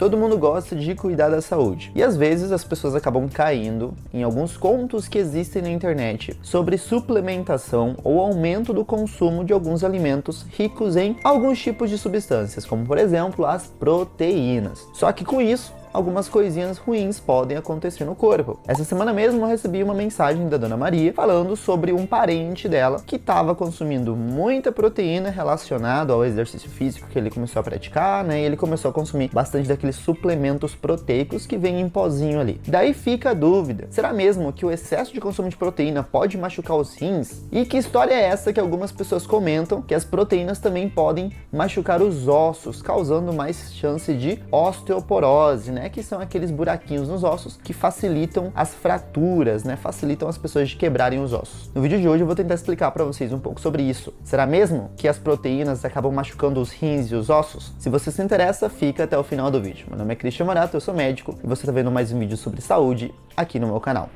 Todo mundo gosta de cuidar da saúde. E às vezes as pessoas acabam caindo em alguns contos que existem na internet sobre suplementação ou aumento do consumo de alguns alimentos ricos em alguns tipos de substâncias, como por exemplo as proteínas. Só que com isso, algumas coisinhas ruins podem acontecer no corpo. Essa semana mesmo eu recebi uma mensagem da Dona Maria falando sobre um parente dela que estava consumindo muita proteína relacionada ao exercício físico que ele começou a praticar, né? E ele começou a consumir bastante daqueles suplementos proteicos que vêm em pozinho ali. Daí fica a dúvida, será mesmo que o excesso de consumo de proteína pode machucar os rins? E que história é essa que algumas pessoas comentam que as proteínas também podem machucar os ossos, causando mais chance de osteoporose, né? Que são aqueles buraquinhos nos ossos que facilitam as fraturas, né? Facilitam as pessoas de quebrarem os ossos. No vídeo de hoje eu vou tentar explicar para vocês um pouco sobre isso. Será mesmo que as proteínas acabam machucando os rins e os ossos? Se você se interessa, fica até o final do vídeo. Meu nome é Christian Morato, eu sou médico e você está vendo mais um vídeo sobre saúde aqui no meu canal.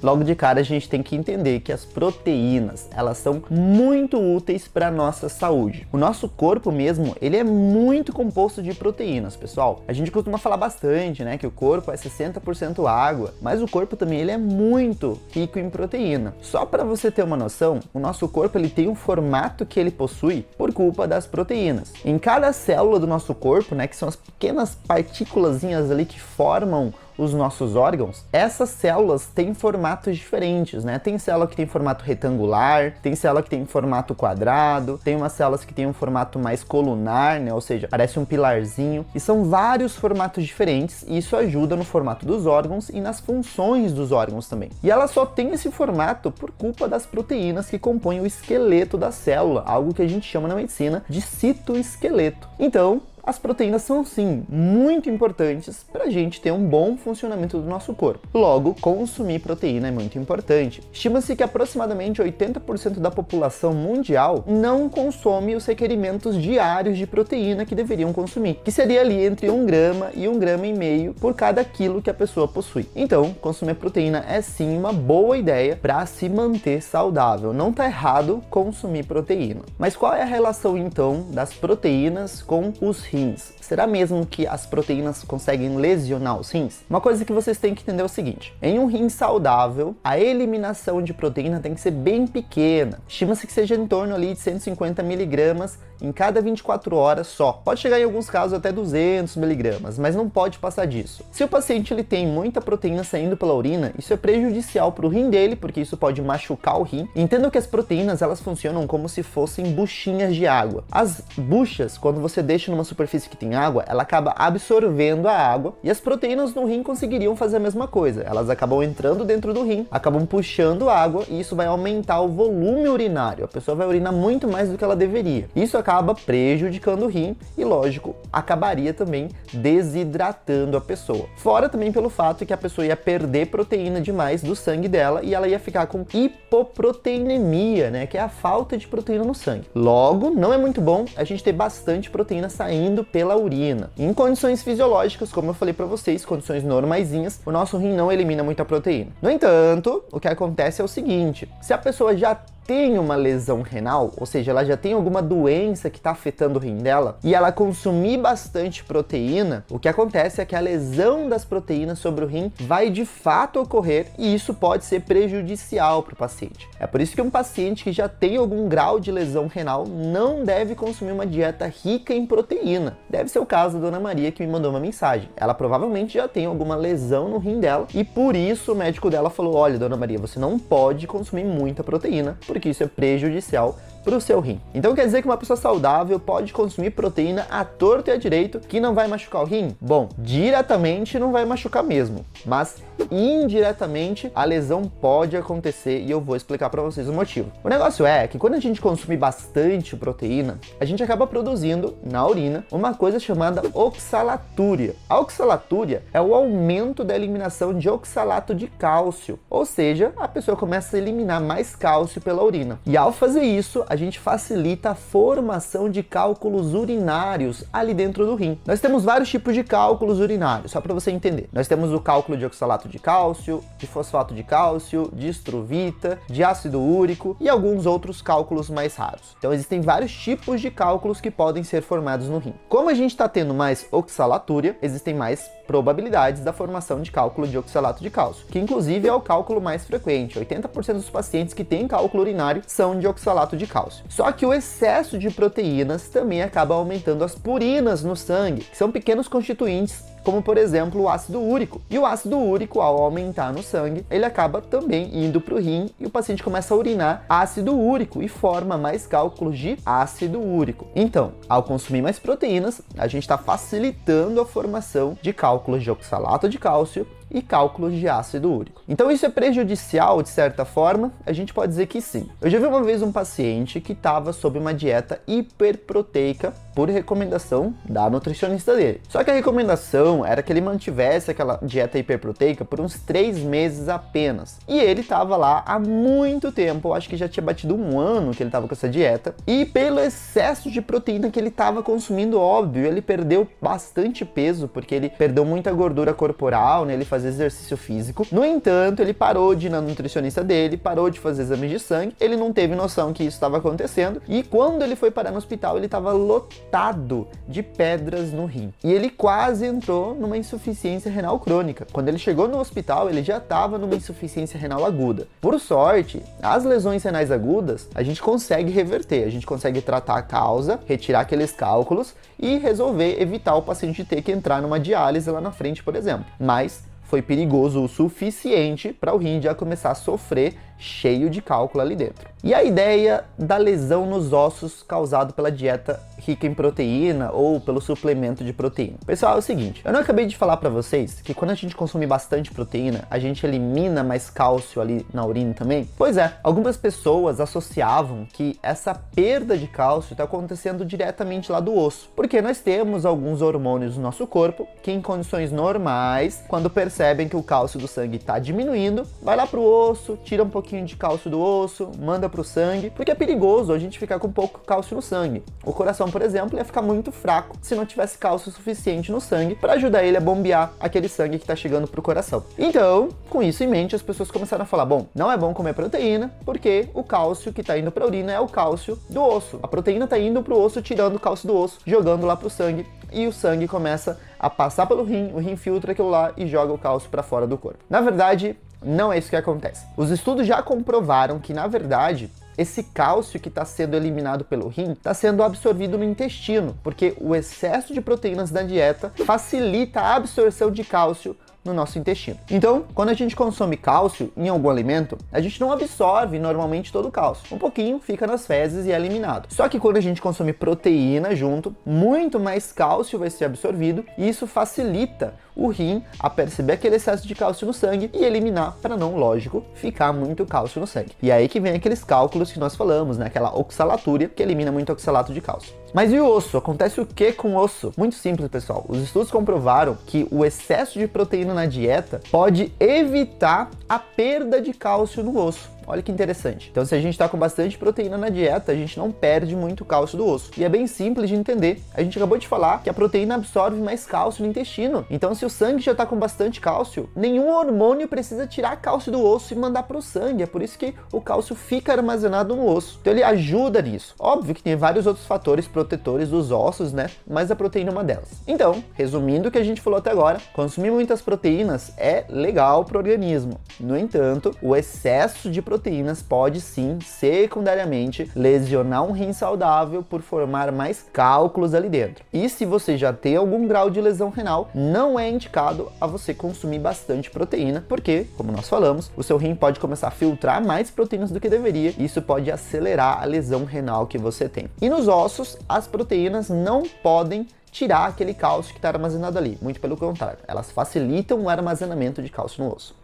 Logo de cara a gente tem que entender que as proteínas, elas são muito úteis para a nossa saúde. O nosso corpo mesmo, ele é muito composto de proteínas, pessoal. A gente costuma falar bastante, né, que o corpo é 60% água, mas o corpo também ele é muito rico em proteína. Só para você ter uma noção, o nosso corpo ele tem um formato que ele possui por culpa das proteínas. Em cada célula do nosso corpo, né, que são as pequenas partículazinhas ali que formam os nossos órgãos, essas células têm formatos diferentes, né? Tem célula que tem formato retangular, tem célula que tem formato quadrado, tem umas células que tem um formato mais colunar, né? Ou seja, parece um pilarzinho, e são vários formatos diferentes, e isso ajuda no formato dos órgãos e nas funções dos órgãos também. E ela só tem esse formato por culpa das proteínas que compõem o esqueleto da célula, algo que a gente chama na medicina de citoesqueleto. Então, as proteínas são sim muito importantes para a gente ter um bom funcionamento do nosso corpo. Logo, consumir proteína é muito importante. Estima-se que aproximadamente 80% da população mundial não consome os requerimentos diários de proteína que deveriam consumir, que seria ali entre 1 grama e 1,5 grama por cada quilo que a pessoa possui. Então, consumir proteína é sim uma boa ideia para se manter saudável. Não está errado consumir proteína. Mas qual é a relação então das proteínas com os rins? Será mesmo que as proteínas conseguem lesionar os rins? Uma coisa que vocês têm que entender é o seguinte: em um rim saudável, a eliminação de proteína tem que ser bem pequena. Estima-se que seja em torno ali de 150 miligramas em cada 24 horas só. Pode chegar em alguns casos até 200 miligramas, mas não pode passar disso. Se o paciente ele tem muita proteína saindo pela urina, isso é prejudicial para o rim dele, porque isso pode machucar o rim. Entenda que as proteínas elas funcionam como se fossem buchinhas de água. As buchas, quando você deixa numa superfície que tem água, ela acaba absorvendo a água, e as proteínas no rim conseguiriam fazer a mesma coisa. Elas acabam entrando dentro do rim, acabam puxando água, e isso vai aumentar o volume urinário. A pessoa vai urinar muito mais do que ela deveria. Isso acaba prejudicando o rim e, lógico, acabaria também desidratando a pessoa. Fora também pelo fato que a pessoa ia perder proteína demais do sangue dela e ela ia ficar com hipoproteinemia, né, que é a falta de proteína no sangue. Logo, não é muito bom a gente ter bastante proteína saindo pela urina. Em condições fisiológicas, como eu falei para vocês, condições normaisinhas, o nosso rim não elimina muita proteína. No entanto, o que acontece é o seguinte: se a pessoa já tem uma lesão renal, ou seja, ela já tem alguma doença que está afetando o rim dela, e ela consumir bastante proteína, o que acontece é que a lesão das proteínas sobre o rim vai de fato ocorrer, e isso pode ser prejudicial para o paciente. É por isso que um paciente que já tem algum grau de lesão renal não deve consumir uma dieta rica em proteína. Deve ser o caso da Dona Maria, que me mandou uma mensagem. Ela provavelmente já tem alguma lesão no rim dela, e por isso o médico dela falou: olha, Dona Maria, você não pode consumir muita proteína, porque isso é prejudicial para o seu rim. Então quer dizer que uma pessoa saudável pode consumir proteína à torto e à direito que não vai machucar o rim? Bom, diretamente não vai machucar mesmo, mas indiretamente a lesão pode acontecer, e eu vou explicar para vocês o motivo. O negócio é que quando a gente consome bastante proteína, a gente acaba produzindo na urina uma coisa chamada oxalatúria. A oxalatúria é o aumento da eliminação de oxalato de cálcio, ou seja, a pessoa começa a eliminar mais cálcio pela urina. E ao fazer isso, a gente facilita a formação de cálculos urinários ali dentro do rim. Nós temos vários tipos de cálculos urinários, só para você entender. Nós temos o cálculo de oxalato de cálcio, de fosfato de cálcio, de estruvita, de ácido úrico e alguns outros cálculos mais raros. Então existem vários tipos de cálculos que podem ser formados no rim. Como a gente está tendo mais oxalatúria, existem mais probabilidades da formação de cálculo de oxalato de cálcio, que inclusive é o cálculo mais frequente. 80% dos pacientes que têm cálculo urinário são de oxalato de cálcio. Só que o excesso de proteínas também acaba aumentando as purinas no sangue, que são pequenos constituintes, como por exemplo o ácido úrico. E o ácido úrico, ao aumentar no sangue, ele acaba também indo para o rim e o paciente começa a urinar ácido úrico e forma mais cálculos de ácido úrico. Então, ao consumir mais proteínas, a gente está facilitando a formação de cálculos de oxalato de cálcio e cálculos de ácido úrico. Então isso é prejudicial de certa forma? A gente pode dizer que sim. Eu já vi uma vez um paciente que estava sob uma dieta hiperproteica por recomendação da nutricionista dele. Só que a recomendação era que ele mantivesse aquela dieta hiperproteica por uns 3 meses apenas. E ele estava lá há muito tempo, eu acho que já tinha batido 1 ano que ele estava com essa dieta. E pelo excesso de proteína que ele estava consumindo, óbvio, ele perdeu bastante peso, porque ele perdeu muita gordura corporal, né? Ele fazia exercício físico. No entanto, ele parou de ir na nutricionista dele, parou de fazer exames de sangue, ele não teve noção que isso estava acontecendo, e quando ele foi parar no hospital, ele estava lotado de pedras no rim. E ele quase entrou numa insuficiência renal crônica. Quando ele chegou no hospital, ele já estava numa insuficiência renal aguda. Por sorte, as lesões renais agudas, a gente consegue reverter, a gente consegue tratar a causa, retirar aqueles cálculos e resolver evitar o paciente ter que entrar numa diálise lá na frente, por exemplo. Mas foi perigoso o suficiente para o rim já começar a sofrer cheio de cálculo ali dentro. E a ideia da lesão nos ossos causado pela dieta rica em proteína ou pelo suplemento de proteína. Pessoal, é o seguinte, eu não acabei de falar para vocês que quando a gente consome bastante proteína, a gente elimina mais cálcio ali na urina também? Pois é, algumas pessoas associavam que essa perda de cálcio está acontecendo diretamente lá do osso, porque nós temos alguns hormônios no nosso corpo que em condições normais, quando percebem que o cálcio do sangue está diminuindo, vai lá pro osso, tira um pouquinho de cálcio do osso, manda pro sangue, porque é perigoso a gente ficar com pouco cálcio no sangue. O coração, por exemplo, ia ficar muito fraco se não tivesse cálcio suficiente no sangue para ajudar ele a bombear aquele sangue que está chegando pro coração. Então, com isso em mente, as pessoas começaram a falar, bom, não é bom comer proteína, porque o cálcio que está indo pra urina é o cálcio do osso. A proteína está indo pro osso, tirando o cálcio do osso, jogando lá pro sangue, e o sangue começa a passar pelo rim, o rim filtra aquilo lá e joga o cálcio para fora do corpo. Na verdade, não é isso que acontece. Os estudos já comprovaram que, na verdade, esse cálcio que está sendo eliminado pelo rim está sendo absorvido no intestino, porque o excesso de proteínas da dieta facilita a absorção de cálcio no nosso intestino. Então, quando a gente consome cálcio em algum alimento, a gente não absorve normalmente todo o cálcio. Um pouquinho fica nas fezes e é eliminado. Só que quando a gente consome proteína junto, muito mais cálcio vai ser absorvido e isso facilita o rim a perceber aquele excesso de cálcio no sangue e eliminar para não, lógico, ficar muito cálcio no sangue. E aí que vem aqueles cálculos que nós falamos, né? Aquela oxalatúria que elimina muito oxalato de cálcio. Mas e o osso? Acontece o que com o osso? Muito simples, pessoal. Os estudos comprovaram que o excesso de proteína na dieta pode evitar a perda de cálcio no osso. Olha que interessante. Então, se a gente está com bastante proteína na dieta, a gente não perde muito cálcio do osso. E é bem simples de entender. A gente acabou de falar que a proteína absorve mais cálcio no intestino. Então, se o sangue já está com bastante cálcio, nenhum hormônio precisa tirar cálcio do osso e mandar para o sangue. É por isso que o cálcio fica armazenado no osso. Então, ele ajuda nisso. Óbvio que tem vários outros fatores protetores dos ossos, né? Mas a proteína é uma delas. Então, resumindo o que a gente falou até agora, consumir muitas proteínas é legal para o organismo. No entanto, o excesso de proteínas pode sim, secundariamente, lesionar um rim saudável por formar mais cálculos ali dentro. E se você já tem algum grau de lesão renal, não é indicado a você consumir bastante proteína, porque, como nós falamos, o seu rim pode começar a filtrar mais proteínas do que deveria, e isso pode acelerar a lesão renal que você tem. E nos ossos, as proteínas não podem tirar aquele cálcio que está armazenado ali, muito pelo contrário, elas facilitam o armazenamento de cálcio no osso.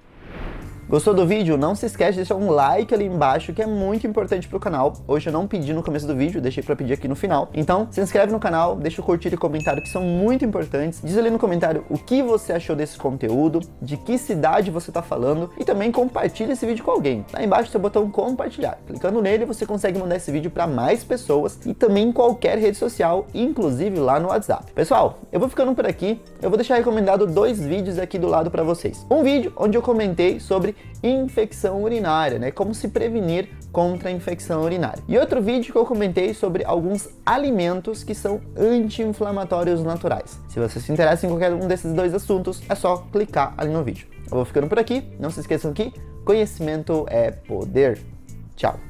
Gostou do vídeo? Não se esquece de deixar um like ali embaixo, que é muito importante pro canal. Hoje eu não pedi no começo do vídeo, deixei pra pedir aqui no final. Então, se inscreve no canal, deixa o curtir e comentário que são muito importantes. Diz ali no comentário o que você achou desse conteúdo, de que cidade você tá falando e também compartilha esse vídeo com alguém. Lá embaixo tem o botão compartilhar. Clicando nele, você consegue mandar esse vídeo para mais pessoas e também em qualquer rede social, inclusive lá no WhatsApp. Pessoal, eu vou ficando por aqui. Eu vou deixar recomendado 2 vídeos aqui do lado para vocês. Um vídeo onde eu comentei sobre infecção urinária, né? Como se prevenir contra a infecção urinária. E outro vídeo que eu comentei sobre alguns alimentos que são anti-inflamatórios naturais. Se você se interessa em qualquer um desses 2 assuntos, é só clicar ali no vídeo. Eu vou ficando por aqui. Não se esqueçam que conhecimento é poder. Tchau!